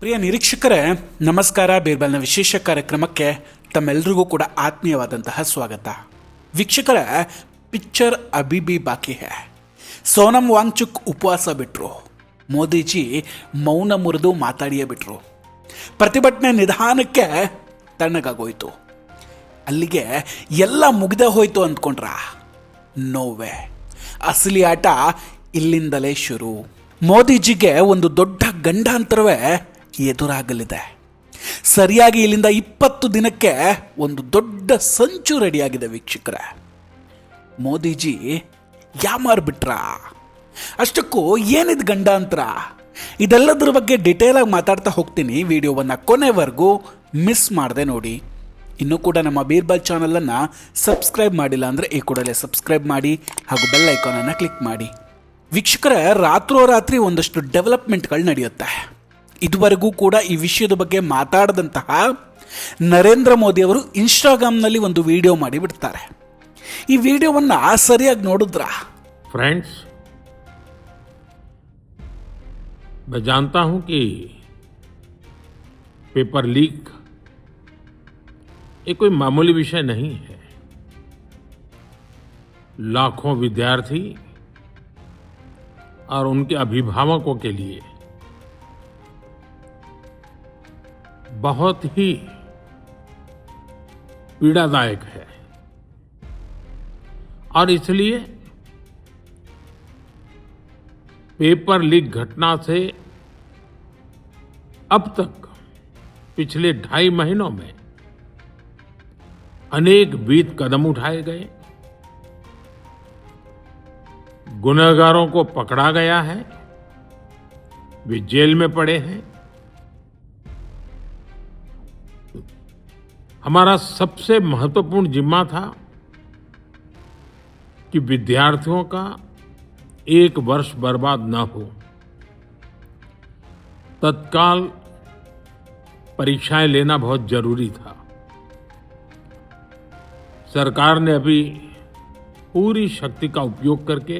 ಪ್ರಿಯ ನಿರೀಕ್ಷಕರೇ ನಮಸ್ಕಾರ. ಬೀರ್ಬಲ್ನ ವಿಶೇಷ ಕಾರ್ಯಕ್ರಮಕ್ಕೆ ತಮ್ಮೆಲ್ಲರಿಗೂ ಕೂಡ ಆತ್ಮೀಯವಾದಂತಹ ಸ್ವಾಗತ. ವೀಕ್ಷಕರೇ, ಪಿಕ್ಚರ್ ಅಭಿ ಭಿ ಬಾಕಿ ಹೈ. ಸೋನಂ ವಾಂಗ್ಚುಕ್ ಉಪವಾಸ ಬಿಟ್ಟರು. ಮೋದಿಜಿ ಮೌನ ಮುರಿದು ಮಾತಾಡಿಯೇ ಬಿಟ್ಟರು. ಪ್ರತಿಭಟನೆ ನಿಧಾನಕ್ಕೆ ತಣ್ಣಗಾಗೋಯ್ತು. ಅಲ್ಲಿಗೆ ಎಲ್ಲ ಮುಗ್ದೇ ಹೋಯ್ತು ಅಂದ್ಕೊಂಡ್ರ? ನೋವೇ. ಅಸಲಿ ಆಟ ಇಲ್ಲಿಂದಲೇ ಶುರು. ಮೋದಿಜಿಗೆ ಒಂದು ದೊಡ್ಡ ಗಂಡಾಂತರವೇ ಎದುರಾಗಲಿದೆ. ಸರಿಯಾಗಿ ಇಲ್ಲಿಂದ 20 ದಿನಕ್ಕೆ ಒಂದು ದೊಡ್ಡ ಸಂಚು ರೆಡಿಯಾಗಿದೆ ವೀಕ್ಷಕರೇ. ಮೋದಿಜಿ ಯಾಮಾರ್ಬಿಟ್ರ? ಅಷ್ಟಕ್ಕೂ ಏನಿದು ಗಂಡಾಂತರ? ಇದೆಲ್ಲದರ ಬಗ್ಗೆ ಡಿಟೇಲ್ ಆಗಿ ಮಾತಾಡ್ತಾ ಹೋಗ್ತೀನಿ. ವಿಡಿಯೋವನ್ನು ಕೊನೆವರೆಗೂ ಮಿಸ್ ಮಾಡದೆ ನೋಡಿ. ಇನ್ನೂ ಕೂಡ ನಮ್ಮ ಬೀರ್ಬಲ್ ಚಾನಲನ್ನು ಸಬ್ಸ್ಕ್ರೈಬ್ ಮಾಡಿಲ್ಲ ಅಂದರೆ ಈ ಕೂಡಲೇ ಸಬ್ಸ್ಕ್ರೈಬ್ ಮಾಡಿ ಹಾಗೂ ಬೆಲ್ ಐಕಾನನ್ನು ಕ್ಲಿಕ್ ಮಾಡಿ. ವೀಕ್ಷಕರೇ, ರಾತ್ರೋರಾತ್ರಿ ಒಂದಷ್ಟು ಡೆವಲಪ್ಮೆಂಟ್ಗಳು ನಡೆಯುತ್ತೆ. ಇದುವರೆಗೂ ಕೂಡ ಈ ವಿಷಯದ ಬಗ್ಗೆ ಮಾತಾಡದಂತಹ ನರೇಂದ್ರ ಮೋದಿ ಅವರು ಇನ್ಸ್ಟಾಗ್ರಾಮ್ನಲ್ಲಿ ಒಂದು ವಿಡಿಯೋ ಮಾಡಿ ಬಿಡ್ತಾರೆ. ಈ ವಿಡಿಯೋವನ್ನು ಸರಿಯಾಗಿ ನೋಡಿದ್ರ? फ्रेंड्स, मैं जानता हूं कि पेपर लीक ये कोई मामूली विषय नहीं है. लाखों विद्यार्थी और उनके अभिभावकों के लिए बहुत ही पीड़ादायक है और इसलिए पेपर लीक घटना से अब तक पिछले 2.5 महीनों में अनेक विध कदम उठाए गए. गुनहगारों को पकड़ा गया है, वे जेल में पड़े हैं. हमारा सबसे महत्वपूर्ण जिम्मा था कि विद्यार्थियों का 1 वर्ष बर्बाद न हो. तत्काल परीक्षाएं लेना बहुत जरूरी था. सरकार ने अभी पूरी शक्ति का उपयोग करके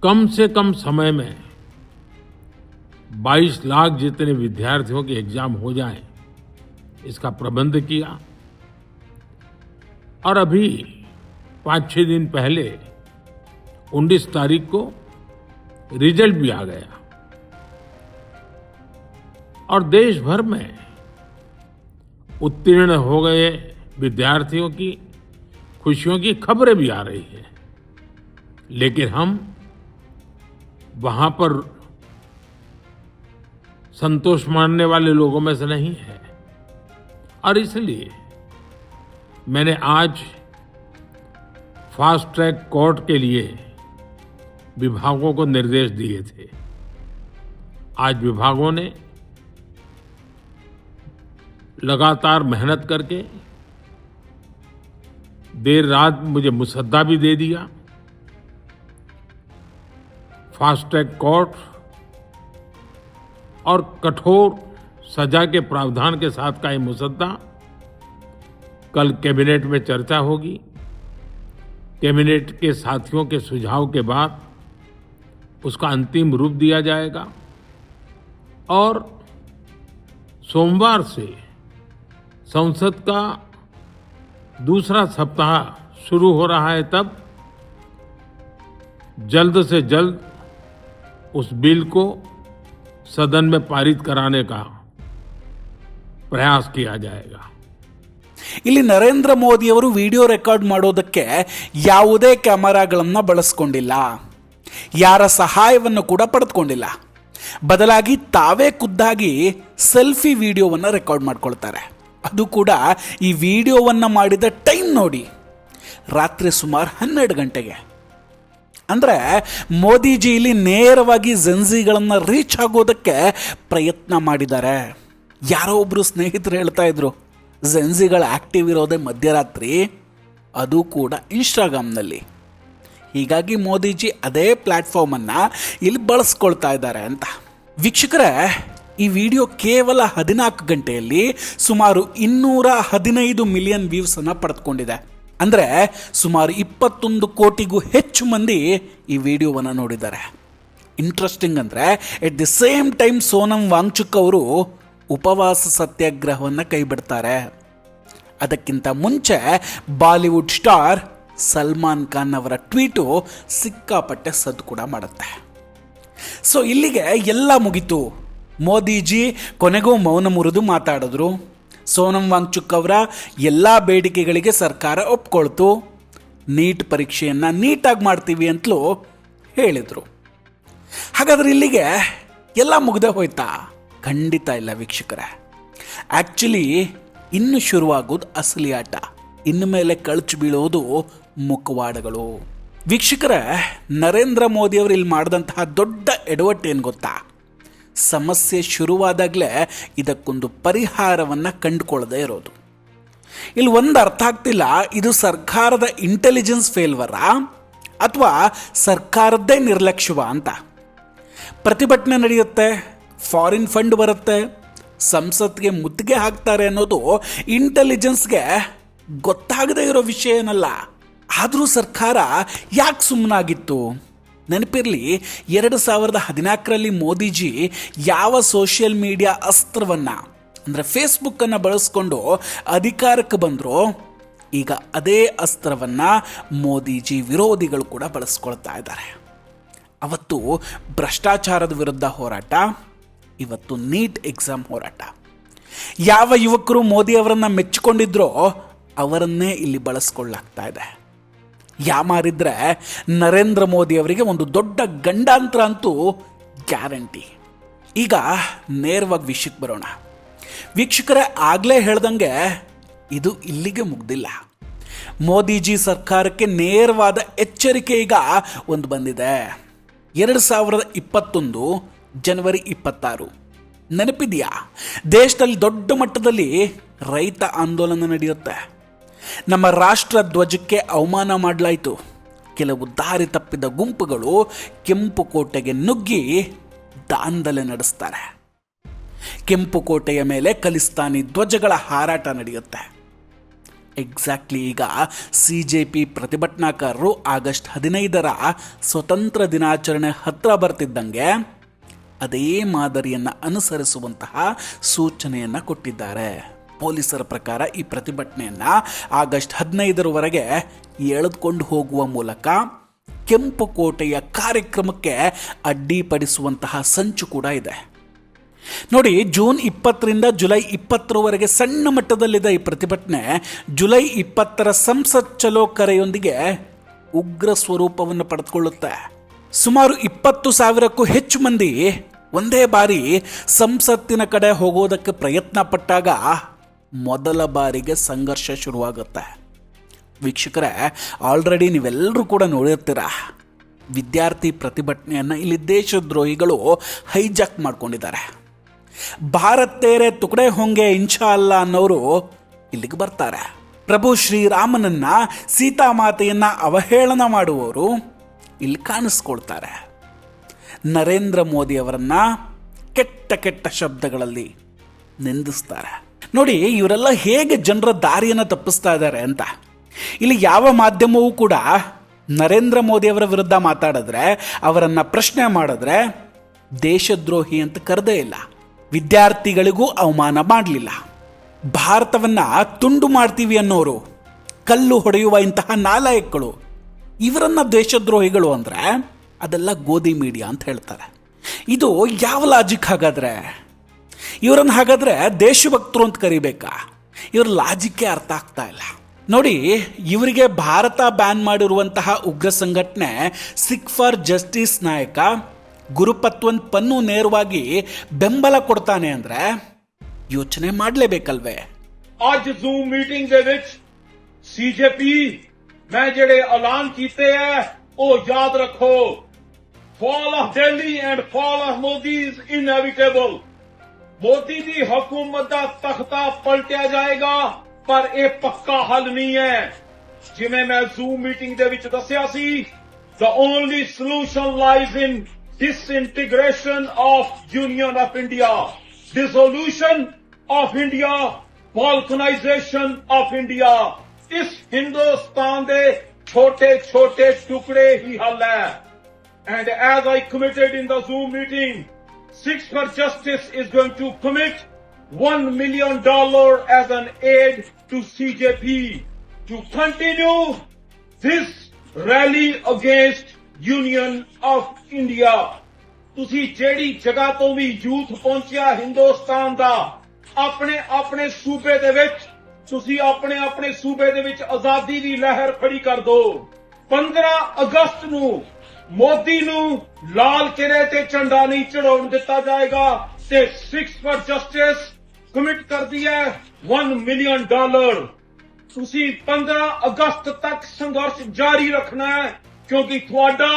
कम से कम समय में 22 लाख जितने विद्यार्थियों के एग्जाम हो जाएं, इसका प्रबंध किया. और अभी 5-6 दिन पहले 19 तारीख को रिजल्ट भी आ गया और देश भर में उत्तीर्ण हो गए विद्यार्थियों की खुशियों की खबरें भी आ रही हैं. लेकिन हम वहां पर संतोष मानने वाले लोगों में से नहीं है और इसलिए मैंने आज फास्ट ट्रैक कोर्ट के लिए विभागों को निर्देश दिए थे. आज विभागों ने लगातार मेहनत करके देर रात मुझे मुसद्दा भी दे दिया. फास्ट ट्रैक कोर्ट और कठोर सजा के प्रावधान के साथ का ये मुसद्दा कल कैबिनेट में चर्चा होगी. कैबिनेट के साथियों के सुझाव के बाद उसका अंतिम रूप दिया जाएगा और सोमवार से संसद का दूसरा सप्ताह शुरू हो रहा है. तब जल्द से जल्द उस बिल को सदन में पारित कराने का प्रयास किया जाएगा. ಇಲ್ಲಿ ನರೇಂದ್ರ ಮೋದಿ ಅವರು ವಿಡಿಯೋ ರೆಕಾರ್ಡ್ ಮಾಡೋದಕ್ಕೆ ಯಾವುದೇ ಕ್ಯಾಮರಾಗಳನ್ನು ಬಳಸ್ಕೊಂಡಿಲ್ಲ, ಯಾರ ಸಹಾಯವನ್ನು ಕೂಡ ಪಡೆದುಕೊಂಡಿಲ್ಲ. ಬದಲಾಗಿ ತಾವೇ ಖುದ್ದಾಗಿ ಸೆಲ್ಫಿ ವಿಡಿಯೋವನ್ನು ರೆಕಾರ್ಡ್ ಮಾಡ್ಕೊಳ್ತಾರೆ. ಅದು ಕೂಡ ಈ ವಿಡಿಯೋವನ್ನು ಮಾಡಿದ ಟೈಮ್ ನೋಡಿ, ರಾತ್ರಿ ಸುಮಾರು 12 ಗಂಟೆಗೆ. ಅಂದರೆ ಮೋದಿಜಿ ಇಲ್ಲಿ ನೇರವಾಗಿ ಜೆನ್ಸಿಗಳನ್ನು ರೀಚ್ ಆಗೋದಕ್ಕೆ ಪ್ರಯತ್ನ ಮಾಡಿದ್ದಾರೆ. ಯಾರೋ ಒಬ್ಬರು ಸ್ನೇಹಿತರು ಹೇಳ್ತಾ ಇದ್ರು, ಜೆನ್ಸಿಗಳ ಆಕ್ಟಿವ್ ಇರೋದೇ ಮಧ್ಯರಾತ್ರಿ, ಅದು ಕೂಡ ಇನ್ಸ್ಟಾಗ್ರಾಮ್ನಲ್ಲಿ. ಹೀಗಾಗಿ ಮೋದಿಜಿ ಅದೇ ಪ್ಲ್ಯಾಟ್ಫಾರ್ಮನ್ನು ಇಲ್ಲಿ ಬಳಸ್ಕೊಳ್ತಾ ಇದ್ದಾರೆ ಅಂತ. ವೀಕ್ಷಕರೇ, ಈ ವಿಡಿಯೋ ಕೇವಲ 14 ಗಂಟೆಯಲ್ಲಿ ಸುಮಾರು 215 ಮಿಲಿಯನ್ ವ್ಯೂಸನ್ನು ಪಡೆದುಕೊಂಡಿದೆ. ಅಂದರೆ ಸುಮಾರು 21 ಕೋಟಿಗೂ ಹೆಚ್ಚು ಮಂದಿ ಈ ವಿಡಿಯೋವನ್ನು ನೋಡಿದ್ದಾರೆ. ಇಂಟ್ರೆಸ್ಟಿಂಗ್ ಅಂದರೆ at the same time Sonam Wangchuk ಅವರು ಉಪವಾಸ ಸತ್ಯಾಗ್ರಹವನ್ನು ಕೈಬಿಡ್ತಾರೆ. ಅದಕ್ಕಿಂತ ಮುಂಚೆ ಬಾಲಿವುಡ್ ಸ್ಟಾರ್ ಸಲ್ಮಾನ್ ಖಾನ್ ಅವರ ಟ್ವೀಟು ಸಿಕ್ಕಾಪಟ್ಟೆ ಸದ್ದು ಕೂಡ ಮಾಡುತ್ತೆ. ಸೊ ಇಲ್ಲಿಗೆ ಎಲ್ಲ ಮುಗೀತು. ಮೋದಿಜಿ ಕೊನೆಗೂ ಮೌನ ಮುರಿದು ಮಾತಾಡಿದ್ರು. ಸೋನಂ ವಾಂಗ್ಚುಕ್ ಅವರ ಎಲ್ಲ ಬೇಡಿಕೆಗಳಿಗೆ ಸರ್ಕಾರ ಒಪ್ಕೊಳ್ತು. ನೀಟ್ ಪರೀಕ್ಷೆಯನ್ನು ನೀಟಾಗಿ ಮಾಡ್ತೀವಿ ಅಂತಲೂ ಹೇಳಿದರು. ಹಾಗಾದ್ರೆ ಇಲ್ಲಿಗೆ ಎಲ್ಲ ಮುಗ್ದೇ ಹೋಯ್ತಾ? ಖಂಡಿತ ಇಲ್ಲ ವೀಕ್ಷಕರೇ. ಆ್ಯಕ್ಚುಲಿ ಇನ್ನು ಶುರುವಾಗೋದು ಅಸಲಿ ಆಟ. ಇನ್ನು ಮೇಲೆ ಕಳಚು ಬೀಳೋದು ಮುಖವಾಡಗಳು. ವೀಕ್ಷಕರೇ, ನರೇಂದ್ರ ಮೋದಿ ಅವರು ಇಲ್ಲಿ ಮಾಡಿದಂತಹ ದೊಡ್ಡ ಎಡವಟ್ಟು ಏನು ಗೊತ್ತಾ? ಸಮಸ್ಯೆ ಶುರುವಾದಾಗಲೇ ಇದಕ್ಕೊಂದು ಪರಿಹಾರವನ್ನು ಕಂಡುಕೊಳ್ಳದೆ ಇರೋದು. ಇಲ್ಲಿ ಒಂದು ಅರ್ಥ ಆಗ್ತಿಲ್ಲ, ಇದು ಸರ್ಕಾರದ ಇಂಟೆಲಿಜೆನ್ಸ್ ಫೇಲ್ವರಾ ಅಥವಾ ಸರ್ಕಾರದ್ದೇ ನಿರ್ಲಕ್ಷ್ಯವ ಅಂತ. ಪ್ರತಿಭಟನೆ ನಡೆಯುತ್ತೆ, ಫಾರಿನ್ ಫಂಡ್ ಬರುತ್ತೆ, ಸಂಸತ್ಗೆ ಮುತ್ತಿಗೆ ಹಾಕ್ತಾರೆ ಅನ್ನೋದು ಇಂಟೆಲಿಜೆನ್ಸ್ಗೆ ಗೊತ್ತಾಗದೇ ಇರೋ ವಿಷಯ ಏನಲ್ಲ. ಆದರೂ ಸರ್ಕಾರ ಯಾಕೆ ಸುಮ್ಮನಾಗಿತ್ತು? ನೆನಪಿರಲಿ, 2014ರಲ್ಲಿ ಮೋದಿಜಿ ಯಾವ ಸೋಷಿಯಲ್ ಮೀಡಿಯಾ ಅಸ್ತ್ರವನ್ನು ಅಂದರೆ ಫೇಸ್ಬುಕ್ಕನ್ನು ಬಳಸ್ಕೊಂಡು ಅಧಿಕಾರಕ್ಕೆ ಬಂದರೂ ಈಗ ಅದೇ ಅಸ್ತ್ರವನ್ನು ಮೋದಿಜಿ ವಿರೋಧಿಗಳು ಕೂಡ ಬಳಸ್ಕೊಳ್ತಾ ಇದ್ದಾರೆ. ಅವತ್ತು ಭ್ರಷ್ಟಾಚಾರದ ವಿರುದ್ಧ ಹೋರಾಟ, ಇವತ್ತು ನೀಟ್ ಎಕ್ಸಾಮ್ ಹೋರಾಟ. ಯಾವ ಯುವಕರು ಮೋದಿ ಅವರನ್ನು ಮೆಚ್ಚಿಕೊಂಡಿದ್ರೋ ಅವರನ್ನೇ ಇಲ್ಲಿ ಬಳಸ್ಕೊಳ್ಳಾಗ್ತಾ ಇದೆ. ಯಾಮಾರಿದ್ರೆ ನರೇಂದ್ರ ಮೋದಿ ಅವರಿಗೆ ಒಂದು ದೊಡ್ಡ ಗಂಡಾಂತರ ಅಂತೂ ಗ್ಯಾರಂಟಿ. ಈಗ ನೇರವಾಗಿ ವಿಷಯಕ್ಕೆ ಬರೋಣ. ವೀಕ್ಷಕರೇ, ಆಗಲೇ ಹೇಳ್ದಂಗೆ ಇದು ಇಲ್ಲಿಗೆ ಮುಗ್ದಿಲ್ಲ. ಮೋದಿಜಿ ಸರ್ಕಾರಕ್ಕೆ ನೇರವಾದ ಎಚ್ಚರಿಕೆ ಈಗ ಒಂದು ಬಂದಿದೆ. 2021 ಜನವರಿ 26 ನೆನಪಿದೆಯಾ? ದೇಶದಲ್ಲಿ ದೊಡ್ಡ ಮಟ್ಟದಲ್ಲಿ ರೈತ ಆಂದೋಲನ ನಡೆಯುತ್ತೆ. ನಮ್ಮ ರಾಷ್ಟ್ರ ಧ್ವಜಕ್ಕೆ ಅವಮಾನ ಮಾಡಲಾಯಿತು. ಕೆಲವು ದಾರಿ ತಪ್ಪಿದ ಗುಂಪುಗಳು ಕೆಂಪು ಕೋಟೆಗೆ ನುಗ್ಗಿ ದಾಂಧಲೆ ನಡೆಸ್ತಾರೆ. ಕೆಂಪು ಕೋಟೆಯ ಮೇಲೆ ಖಲಿಸ್ತಾನಿ ಧ್ವಜಗಳ ಹಾರಾಟ ನಡೆಯುತ್ತೆ. ಎಕ್ಸಾಕ್ಟ್ಲಿ ಈಗ CJP ಪ್ರತಿಭಟನಾಕಾರರು ಆಗಸ್ಟ್ 15ರ ಸ್ವತಂತ್ರ ದಿನಾಚರಣೆ ಹತ್ತಿರ ಬರ್ತಿದ್ದಂಗೆ ಅದೇ ಮಾದರಿಯನ್ನು ಅನುಸರಿಸುವಂತಹ ಸೂಚನೆಯನ್ನು ಕೊಟ್ಟಿದ್ದಾರೆ. ಪೊಲೀಸರ ಪ್ರಕಾರ ಈ ಪ್ರತಿಭಟನೆಯನ್ನು ಆಗಸ್ಟ್ 15ರವರೆಗೆ ಎಳೆದುಕೊಂಡು ಹೋಗುವ ಮೂಲಕ ಕೆಂಪು ಕೋಟೆಯ ಕಾರ್ಯಕ್ರಮಕ್ಕೆ ಅಡ್ಡಿಪಡಿಸುವಂತಹ ಸಂಚು ಕೂಡ ಇದೆ. ನೋಡಿ, ಜೂನ್ 20ರಿಂದ ಜುಲೈ 20ರವರೆಗೆ ಸಣ್ಣ ಮಟ್ಟದಲ್ಲಿದ್ದ ಈ ಪ್ರತಿಭಟನೆ ಜುಲೈ 20ರ ಸಂಸತ್ ಚಲೋ ಕರೆಯೊಂದಿಗೆ ಉಗ್ರ ಸ್ವರೂಪವನ್ನು ಪಡೆದುಕೊಳ್ಳುತ್ತೆ. ಸುಮಾರು 20,000ಕ್ಕೂ ಹೆಚ್ಚು ಮಂದಿ ಒಂದೇ ಬಾರಿ ಸಂಸತ್ತಿನ ಕಡೆ ಹೋಗೋದಕ್ಕೆ ಪ್ರಯತ್ನ ಪಟ್ಟಾಗ ಮೊದಲ ಬಾರಿಗೆ ಸಂಘರ್ಷ ಶುರುವಾಗುತ್ತೆ. ವೀಕ್ಷಕರೇ, ಆಲ್ರೆಡಿ ನೀವೆಲ್ಲರೂ ಕೂಡ ನೋಡಿರ್ತೀರ, ವಿದ್ಯಾರ್ಥಿ ಪ್ರತಿಭಟನೆಯನ್ನು ಇಲ್ಲಿ ದೇಶದ್ರೋಹಿಗಳು ಹೈಜಾಕ್ ಮಾಡ್ಕೊಂಡಿದ್ದಾರೆ. ಭಾರತ್ ತೇರೆ ತುಕಡೆ ಹೊಂಗೆ ಇನ್ಶಾ ಅಲ್ಲಾ ಅನ್ನೋರು ಇಲ್ಲಿಗೆ ಬರ್ತಾರೆ. ಪ್ರಭು ಶ್ರೀರಾಮನನ್ನ, ಸೀತಾಮಾತೆಯನ್ನ ಅವಹೇಳನ ಮಾಡುವವರು ಇಲ್ಲಿ ಕಾಣಿಸ್ಕೊಳ್ತಾರೆ. ನರೇಂದ್ರ ಮೋದಿ ಅವರನ್ನ ಕೆಟ್ಟ ಕೆಟ್ಟ ಶಬ್ದಗಳಲ್ಲಿ ನಿಂದಿಸ್ತಾರೆ. ನೋಡಿ, ಇವರೆಲ್ಲ ಹೇಗೆ ಜನರ ದಾರಿಯನ್ನು ತಪ್ಪಿಸ್ತಾ ಇದ್ದಾರೆ ಅಂತ. ಇಲ್ಲಿ ಯಾವ ಮಾಧ್ಯಮವೂ ಕೂಡ ನರೇಂದ್ರ ಮೋದಿ ಅವರ ವಿರುದ್ಧ ಮಾತಾಡಿದ್ರೆ, ಅವರನ್ನು ಪ್ರಶ್ನೆ ಮಾಡಿದ್ರೆ ದೇಶದ್ರೋಹಿ ಅಂತ ಕರೆದೇ ಇಲ್ಲ. ವಿದ್ಯಾರ್ಥಿಗಳಿಗೂ ಅವಮಾನ ಮಾಡಲಿಲ್ಲ. ಭಾರತವನ್ನು ತುಂಡು ಮಾಡ್ತೀವಿ ಅನ್ನೋರು, ಕಲ್ಲು ಹೊಡೆಯುವ ಇಂತಹ ನಾಲಾಯಕಗಳು, ಇವರನ್ನ ದೇಶದ್ರೋಹಿಗಳು ಅಂದರೆ ಅದೆಲ್ಲ ಗೋಧಿ ಮೀಡಿಯಾ ಅಂತ ಹೇಳ್ತಾರೆ. ಇದು ಯಾವ ಲಾಜಿಕ್? ಹಾಗಾದ್ರೆ ದೇಶಭಕ್ತರು ಅಂತ ಕರಿಬೇಕಾ? ಇವ್ರ ಲಾಜಿಕ್ಕೇ ಅರ್ಥ ಆಗ್ತಾ ಇಲ್ಲ. ನೋಡಿ, ಇವರಿಗೆ ಭಾರತ ಬ್ಯಾನ್ ಮಾಡಿರುವಂತಹ ಉಗ್ರ ಸಂಘಟನೆ ಸಿಖ್ ಫಾರ್ ಜಸ್ಟಿಸ್ ನಾಯಕ ಗುರುಪತ್ವಂತ್ ಪನ್ನು ನೇರವಾಗಿ ಬೆಂಬಲ ಕೊಡ್ತಾನೆ ಅಂದ್ರೆ ಯೋಚನೆ ಮಾಡಲೇಬೇಕಲ್ವೇ? ਅੱਜ ਜ਼ੂਮ ਮੀਟਿੰਗ ਦੇ ਵਿੱਚ CJP ਮੈਂ ਜਿਹੜੇ ਐਲਾਨ ਕੀਤੇ ਹੈ ਉਹ ਯਾਦ ਰੱਖੋ. fall of Delhi and fall of Modi is inevitable. Modi ਦੀ ਹਕੂਮਤ ਦਾ ਤਖਤਾ ਪਲਟਿਆ ਜਾਏਗਾ, ਪਰ ਇਹ ਪੱਕਾ ਹੱਲ ਨਹੀਂ ਹੈ. ਜਿਵੇਂ ਮੈਂ ਜ਼ੂਮ ਮੀਟਿੰਗ ਦੇ ਵਿੱਚ ਦੱਸਿਆ ਸੀ, the only solution lies in disintegration of Union of India, dissolution of India, balkanization of India. ਇਸ ਹਿੰਦੁਸਤਾਨ ਦੇ ਛੋਟੇ ਛੋਟੇ ਟੁਕੜੇ ਹੀ ਹੱਲ ਹੈ. And as I committed in the Zoom meeting, Six for Justice is going to commit $1 million as an aid to CJP to continue this rally against Union of India. ਤੁਸੀਂ ਜਿਹੜੀ ਜਗ੍ਹਾ ਤੋਂ ਵੀ ਯੂਥ ਪਹੁੰਚਿਆ ਹਿੰਦੁਸਤਾਨ ਦਾ ਆਪਣੇ ਆਪਣੇ ਸੂਬੇ ਦੇ ਵਿੱਚ ਤੁਸੀਂ ਆਪਣੇ ਆਪਣੇ ਸੂਬੇ ਦੇ ਵਿੱਚ ਆਜ਼ਾਦੀ ਦੀ ਲਹਿਰ ਖੜੀ ਕਰ ਦਿਓ 15 ਅਗਸਤ ਨੂੰ ਮੋਦੀ ਨੂੰ ਲਾਲ ਕਿਲੇ ਤੇ ਝੰਡਾ ਨਹੀਂ ਚੜਾਉਣ ਦਿੱਤਾ ਜਾਏਗਾ ਤੇ ਸਿਕਸ ਫॉर ਜਸਟਿਸ ਕਮਿਟ ਕਰਦੀ ਹੈ $1 ਮਿਲੀਅਨ ਤੁਸੀਂ 15 ਅਗਸਤ ਤੱਕ ਸੰਘਰਸ਼ ਜਾਰੀ ਰੱਖਣਾ ਹੈ ਕਿਉਂਕਿ ਤੁਹਾਡਾ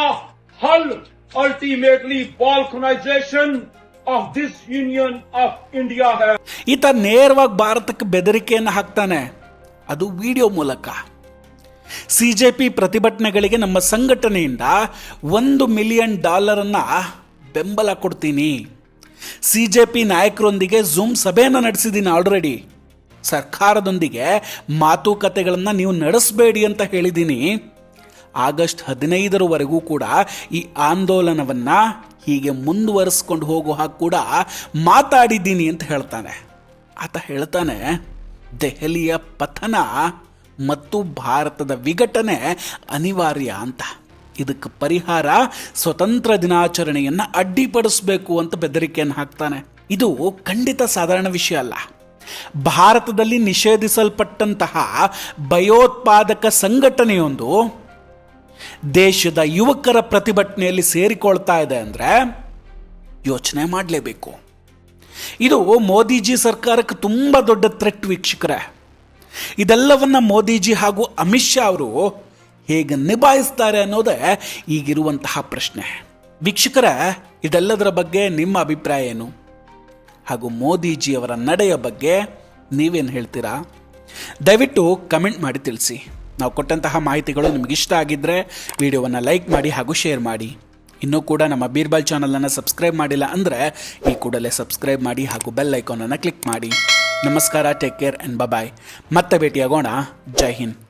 ਹੱਲ ultimately balkanization of this union of India है. ಈತ ನೇರವಾಗಿ ಭಾರತಕ್ಕೆ ಬೆದರಿಕೆಯನ್ನು ಹಾಕ್ತಾನೆ, ಅದು ವಿಡಿಯೋ ಮೂಲಕ. ಸಿಜೆಪಿ ಪ್ರತಿಭಟನೆಗಳಿಗೆ ನಮ್ಮ ಸಂಘಟನೆಯಿಂದ $1 ಮಿಲಿಯನ್ ಬೆಂಬಲ ಕೊಡ್ತೀನಿ. ಸಿಜೆಪಿ ನಾಯಕರೊಂದಿಗೆ ಝೂಮ್ ಸಭೆಯನ್ನು ನಡೆಸಿದ್ದೀನಿ ಆಲ್ರೆಡಿ. ಸರ್ಕಾರದೊಂದಿಗೆ ಮಾತುಕತೆಗಳನ್ನು ನೀವು ನಡೆಸಬೇಡಿ ಅಂತ ಹೇಳಿದ್ದೀನಿ. ಆಗಸ್ಟ್ 15ರವರೆಗೂ ಕೂಡ ಈ ಆಂದೋಲನವನ್ನು ಹೀಗೆ ಮುಂದುವರಿಸ್ಕೊಂಡು ಹೋಗೋ ಹಾಗೆ ಕೂಡ ಮಾತಾಡಿದ್ದೀನಿ ಅಂತ ಹೇಳ್ತಾನೆ. ಆತ ಹೇಳ್ತಾನೆ ದೆಹಲಿಯ ಪತನ ಮತ್ತು ಭಾರತದ ವಿಘಟನೆ ಅನಿವಾರ್ಯ ಅಂತ. ಇದಕ್ಕೆ ಪರಿಹಾರ ಸ್ವತಂತ್ರ ದಿನಾಚರಣೆಯನ್ನು ಅಡ್ಡಿಪಡಿಸಬೇಕು ಅಂತ ಬೆದರಿಕೆಯನ್ನು ಹಾಕ್ತಾನೆ. ಇದು ಖಂಡಿತ ಸಾಧಾರಣ ವಿಷಯ ಅಲ್ಲ. ಭಾರತದಲ್ಲಿ ನಿಷೇಧಿಸಲ್ಪಟ್ಟಂತಹ ಭಯೋತ್ಪಾದಕ ಸಂಘಟನೆಯೊಂದು ದೇಶದ ಯುವಕರ ಪ್ರತಿಭಟನೆಯಲ್ಲಿ ಸೇರಿಕೊಳ್ತಾ ಇದೆ ಅಂದರೆ ಯೋಚನೆ ಮಾಡಲೇಬೇಕು. ಇದು ಮೋದಿಜಿ ಸರ್ಕಾರಕ್ಕೆ ತುಂಬ ದೊಡ್ಡ ಥ್ರೆಟ್ ವೀಕ್ಷಕರೇ. ಇದೆಲ್ಲವನ್ನ ಮೋದಿಜಿ ಹಾಗೂ ಅಮಿತ್ ಶಾ ಅವರು ಹೇಗೆ ನಿಭಾಯಿಸ್ತಾರೆ ಅನ್ನೋದೇ ಈಗಿರುವಂತಹ ಪ್ರಶ್ನೆ. ವೀಕ್ಷಕರೇ, ಇದೆಲ್ಲದರ ಬಗ್ಗೆ ನಿಮ್ಮ ಅಭಿಪ್ರಾಯ ಏನು? ಹಾಗೂ ಮೋದಿಜಿಯವರ ನಡೆಯ ಬಗ್ಗೆ ನೀವೇನು ಹೇಳ್ತೀರಾ? ದಯವಿಟ್ಟು ಕಮೆಂಟ್ ಮಾಡಿ ತಿಳಿಸಿ. ನಾವು ಕೊಟ್ಟಂತಹ ಮಾಹಿತಿಗಳು ನಿಮಗಿಷ್ಟ ಆಗಿದ್ದರೆ ವಿಡಿಯೋವನ್ನು ಲೈಕ್ ಮಾಡಿ ಹಾಗೂ ಶೇರ್ ಮಾಡಿ. ಇನ್ನೂ ಕೂಡ ನಮ್ಮ ಬೀರ್ಬಲ್ ಚಾನಲನ್ನು ಸಬ್ಸ್ಕ್ರೈಬ್ ಮಾಡಿಲ್ಲ ಅಂದರೆ ಈ ಕೂಡಲೇ ಸಬ್ಸ್ಕ್ರೈಬ್ ಮಾಡಿ ಹಾಗೂ ಬೆಲ್ ಐಕಾನನ್ನು ಕ್ಲಿಕ್ ಮಾಡಿ. ನಮಸ್ಕಾರ, ಟೇಕ್ ಕೇರ್ ಆ್ಯಂಡ್ ಬಾಯ್. ಮತ್ತೆ ಭೇಟಿಯಾಗೋಣ. ಜೈ ಹಿಂದ್.